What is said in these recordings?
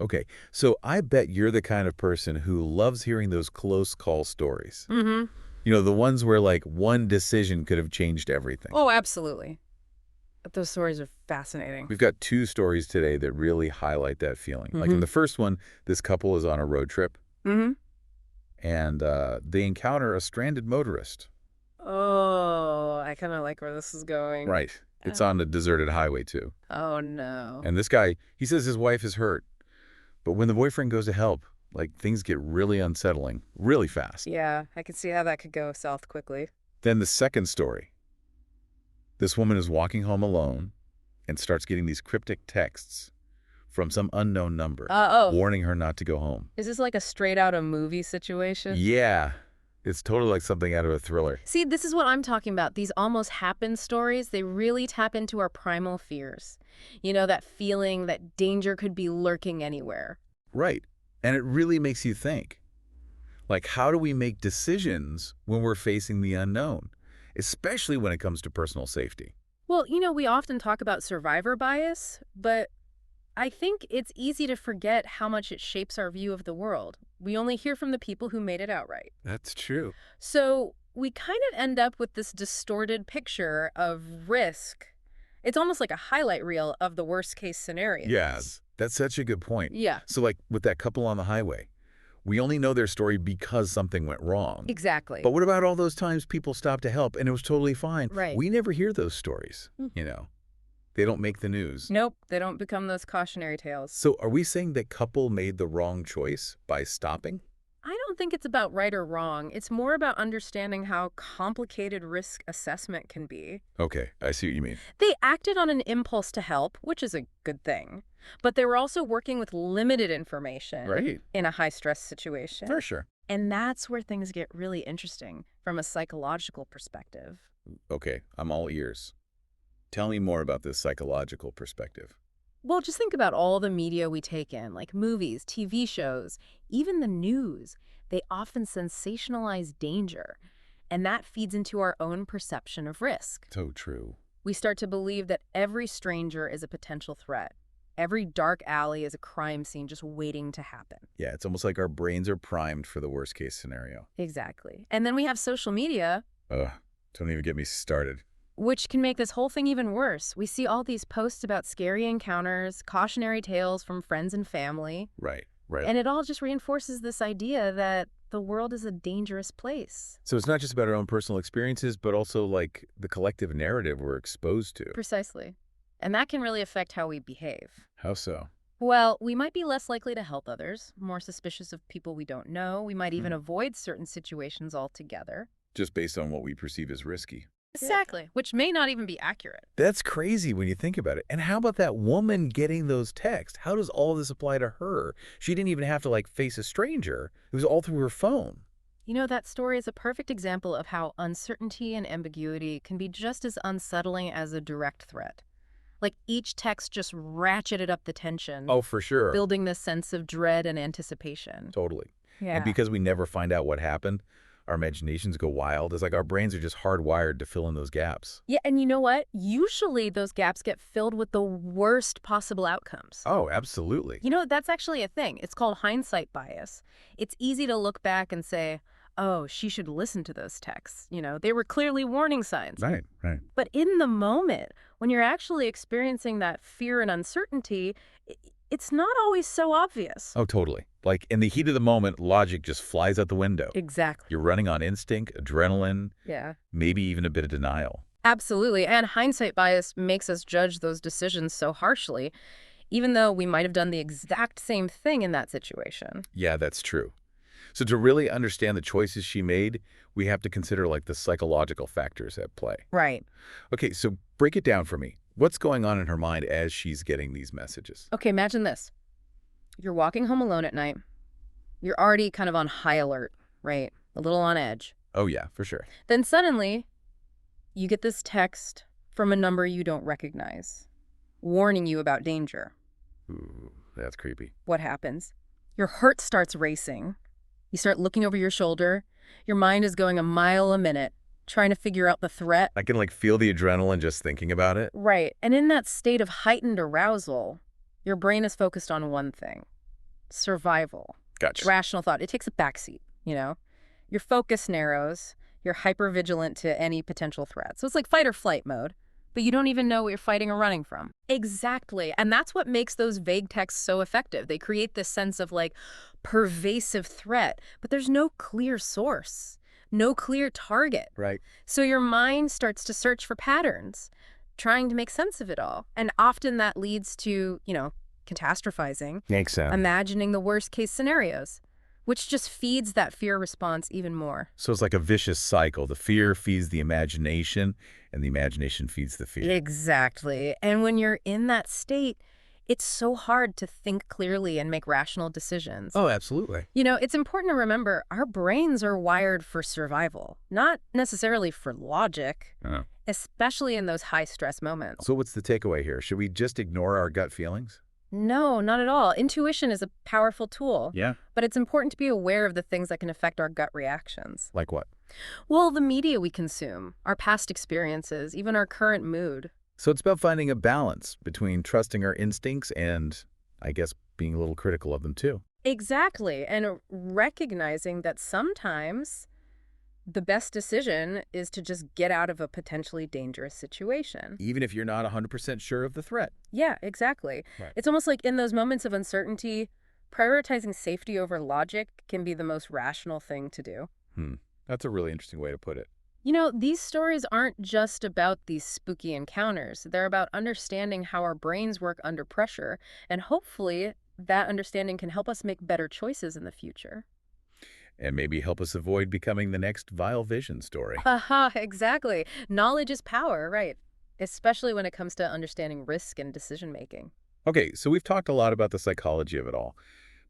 Okay, so I bet you're the kind of person who loves hearing those close call stories. Mm-hmm. You know, the ones where like one decision could have changed everything. Oh, absolutely. Those stories are fascinating. We've got two stories today that really highlight that feeling. Like in Mm-hmm. the first one, this couple is on a road trip Mm-hmm. and they encounter a stranded motorist. Oh, I kind of like where this is going. Right. It's Oh, on a deserted highway, too. oh no. And this guy, he says his wife is hurt. But when the boyfriend goes to help, like things get really unsettling, really fast. Yeah, I can see how that could go south quickly. Then the second story, this woman is walking home alone and starts getting these cryptic texts from some unknown number, Oh, warning her not to go home. is this like a straight out of movie situation? Yeah, it's totally like something out of a thriller. See, this is what I'm talking about. These almost happen stories, they really tap into our primal fears. You know, that feeling that danger could be lurking anywhere. Right. And it really makes you think. Like, how do we make decisions when we're facing the unknown, especially when it comes to personal safety? Well, you know, we often talk about survivor bias, but I think it's easy to forget how much it shapes our view of the world. We only hear from the people who made it out right. That's true. So we kind of end up with this distorted picture of risk. It's almost like a highlight reel of the worst case scenarios. Yes, that's such a good point. Yeah, So like with that couple on the highway, we only know their story because something went wrong. exactly. But what about all those times people stopped to help and it was totally fine? Right. We never hear those stories, Mm. you know. They don't make the news. Nope, they don't become those cautionary tales. So are we saying that couple made the wrong choice by stopping? I don't think it's about right or wrong. It's more about understanding how complicated risk assessment can be. Okay, I see what you mean. They acted on an impulse to help, which is a good thing. But they were also working with limited information Right. in a high-stress situation. For sure. And that's where things get really interesting from a psychological perspective. Okay, I'm all ears. Tell me more about this psychological perspective. Well, just think about all the media we take in, like movies, TV shows, even the news. They often sensationalize danger, and that feeds into our own perception of risk. So true. We start to believe that every stranger is a potential threat. Every dark alley is a crime scene just waiting to happen. Yeah, it's almost like our brains are primed for the worst case scenario. Exactly. And then we have social media, Ugh, don't even get me started. which can make this whole thing even worse. We see all these posts about scary encounters, cautionary tales from friends and family, Right, right. and it all just reinforces this idea that the world is a dangerous place. So it's not just about our own personal experiences, but also like the collective narrative we're exposed to. Precisely. And that can really affect how we behave. How so? Well, we might be less likely to help others, more suspicious of people we don't know. We might even Hmm. avoid certain situations altogether. Just based on what we perceive as risky. Exactly. Which may not even be accurate. That's crazy when you think about it. And how about that woman getting those texts? How does all this apply to her? She didn't even have to like face a stranger. It was all through her phone. You know, that story is a perfect example of how uncertainty and ambiguity can be just as unsettling as a direct threat. Like each text just ratcheted up the tension, Oh, for sure. building this sense of dread and anticipation. Totally. Yeah. And because we never find out what happened, our imaginations go wild. It's like our brains are just hardwired to fill in those gaps. Yeah, and you know what? Usually those gaps get filled with the worst possible outcomes. Oh, absolutely. You know, that's actually a thing. It's called hindsight bias. It's easy to look back and say, oh, she should listen to those texts. You know, they were clearly warning signs. Right, right. But in the moment, when you're actually experiencing that fear and uncertainty, it's not always so obvious. Oh, totally. Like in the heat of the moment, logic just flies out the window. Exactly. You're running on instinct, adrenaline, Yeah. maybe even a bit of denial. Absolutely. And hindsight bias makes us judge those decisions so harshly, even though we might have done the exact same thing in that situation. Yeah, that's true. So to really understand the choices she made, we have to consider like the psychological factors at play. Right. Okay, so break it down for me. What's going on in her mind as she's getting these messages? Okay, imagine this. You're walking home alone at night. You're already kind of on high alert, right? A little on edge. Oh yeah, for sure. Then suddenly, you get this text from a number you don't recognize, warning you about danger. Ooh, that's creepy. What happens? Your heart starts racing. You start looking over your shoulder. Your mind is going a mile a minute, trying to figure out the threat. I can like feel the adrenaline just thinking about it. Right. And in that state of heightened arousal, your brain is focused on one thing: survival, Gotcha. rational thought, it takes a backseat, you know? Your focus narrows, you're hypervigilant to any potential threat. So it's like fight or flight mode, but you don't even know what you're fighting or running from. Exactly. And that's what makes those vague texts so effective. They create this sense of like pervasive threat, but there's no clear source, no clear target. Right. So your mind starts to search for patterns, trying to make sense of it all. And often that leads to, catastrophizing, Makes sense. imagining the worst case scenarios, which just feeds that fear response even more. So it's like a vicious cycle. The fear feeds the imagination, and the imagination feeds the fear. Exactly. And when you're in that state, it's so hard to think clearly and make rational decisions. Oh, absolutely. It's important to remember our brains are wired for survival, not necessarily for logic, especially in those high-stress moments. So what's the takeaway here? Should we just ignore our gut feelings? No, not at all. Intuition is a powerful tool. Yeah. But it's important to be aware of the things that can affect our gut reactions. Like what? Well, the media we consume, our past experiences, even our current mood. So it's about finding a balance between trusting our instincts and, I guess, being a little critical of them too. Exactly. And recognizing that sometimes the best decision is to just get out of a potentially dangerous situation. Even if you're not 100% sure of the threat. Yeah, exactly. Right. It's almost like in those moments of uncertainty, prioritizing safety over logic can be the most rational thing to do. That's a really interesting way to put it. These stories aren't just about these spooky encounters. They're about understanding how our brains work under pressure, and hopefully that understanding can help us make better choices in the future. And maybe help us avoid becoming the next Vile Vision story. Haha, exactly. Knowledge is power, right? Especially when it comes to understanding risk and decision making. Okay, so we've talked a lot about the psychology of it all.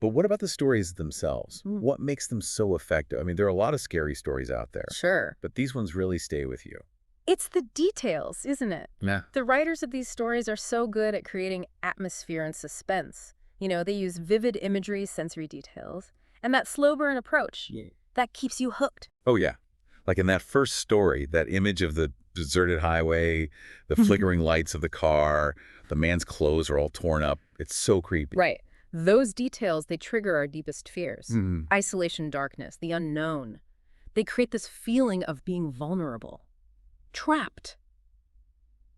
But what about the stories themselves? Mm. What makes them so effective? I mean, there are a lot of scary stories out there, Sure. but these ones really stay with you. It's the details, isn't it? Yeah. The writers of these stories are so good at creating atmosphere and suspense. They use vivid imagery, sensory details, and that slow burn approach that keeps you hooked. Oh, yeah. Like in that first story, that image of the deserted highway, the flickering lights of the car, the man's clothes are all torn up. It's so creepy. Right. Those details, they trigger our deepest fears. Mhm. Isolation, darkness, the unknown. They create this feeling of being vulnerable, trapped,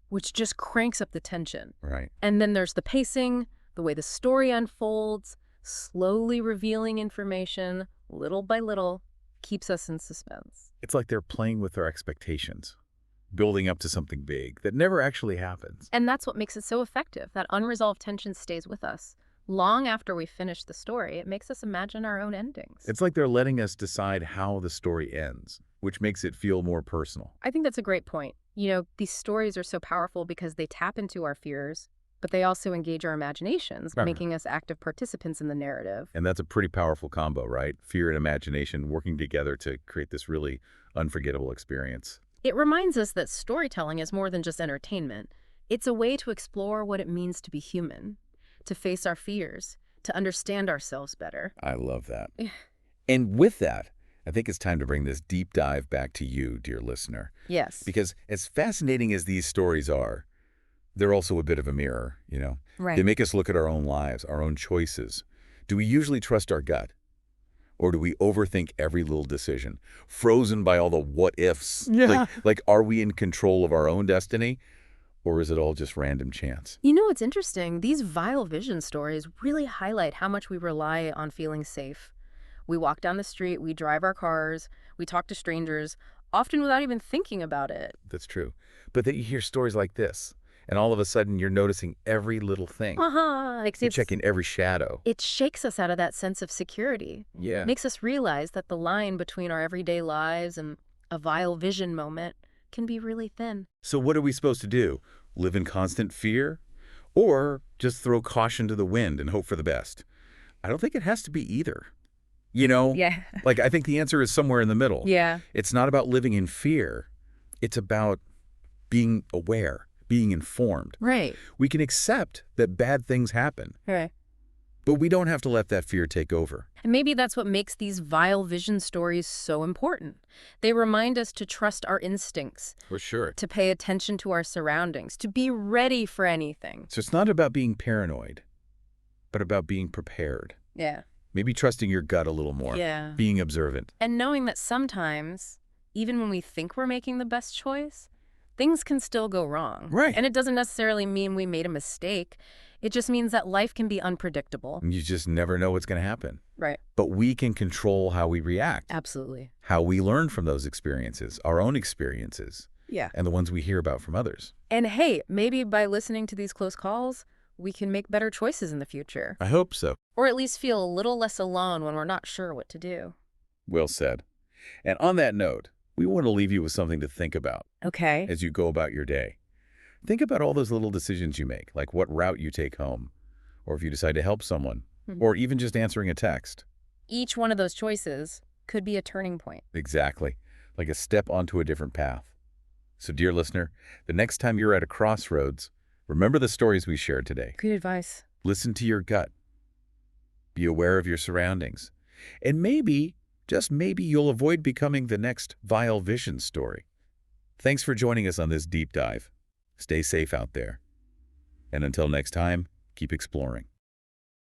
which just cranks up the tension. Right. And then there's the pacing, the way the story unfolds, slowly revealing information, little by little, keeps us in suspense. It's like they're playing with our expectations, building up to something big that never actually happens. And that's what makes it so effective. That unresolved tension stays with us. Long after we finish the story, it makes us imagine our own endings. It's like they're letting us decide how the story ends, which makes it feel more personal. I think that's a great point. These stories are so powerful because they tap into our fears, but they also engage our imaginations, making us active participants in the narrative. And that's a pretty powerful combo, right? Fear and imagination working together to create this really unforgettable experience. It reminds us that storytelling is more than just entertainment. It's a way to explore what it means to be human, to face our fears, to understand ourselves better. I love that. And with that, I think it's time to bring this deep dive back to you, dear listener. Yes. Because as fascinating as these stories are, they're also a bit of a mirror, Right. They make us look at our own lives, our own choices. Do we usually trust our gut? Or do we overthink every little decision, frozen by all the what-ifs? Yeah. Like, are we in control of our own destiny? Or is it all just random chance? It's interesting. These Vile Vision stories really highlight how much we rely on feeling safe. We walk down the street, we drive our cars, we talk to strangers, often without even thinking about it. That's true. But then you hear stories like this, and all of a sudden you're noticing every little thing. You're checking every shadow. It shakes us out of that sense of security. Yeah. It makes us realize that the line between our everyday lives and a Vile Vision moment can be really thin. So what are we supposed to do? Live in constant fear? Or just throw caution to the wind and hope for the best? I don't think it has to be either. Yeah. Like, I think the answer is somewhere in the middle. Yeah. It's not about living in fear. It's about being aware, being informed. Right. We can accept that bad things happen, Right. but we don't have to let that fear take over. And maybe that's what makes these Vile Vision stories so important. They remind us to trust our instincts, For sure. to pay attention to our surroundings, to be ready for anything. So it's not about being paranoid, but about being prepared. Yeah. Maybe trusting your gut a little more. Yeah. Being observant. And knowing that sometimes, even when we think we're making the best choice, things can still go wrong. Right. And it doesn't necessarily mean we made a mistake. It just means that life can be unpredictable. You just never know what's going to happen. Right. But we can control how we react. Absolutely. How we learn from those experiences, our own experiences. Yeah. And the ones we hear about from others. And hey, maybe by listening to these close calls, we can make better choices in the future. I hope so. Or at least feel a little less alone when we're not sure what to do. Well said. And on that note, we want to leave you with something to think about Okay. as you go about your day. Think about all those little decisions you make, like what route you take home, or if you decide to help someone, or even just answering a text. Each one of those choices could be a turning point. Exactly, like a step onto a different path. So, dear listener, the next time you're at a crossroads, remember the stories we shared today. Good advice. Listen to your gut. Be aware of your surroundings. And maybe, just maybe, you'll avoid becoming the next vile vision story. Thanks for joining us on this deep dive. Stay safe out there. And until next time, keep exploring.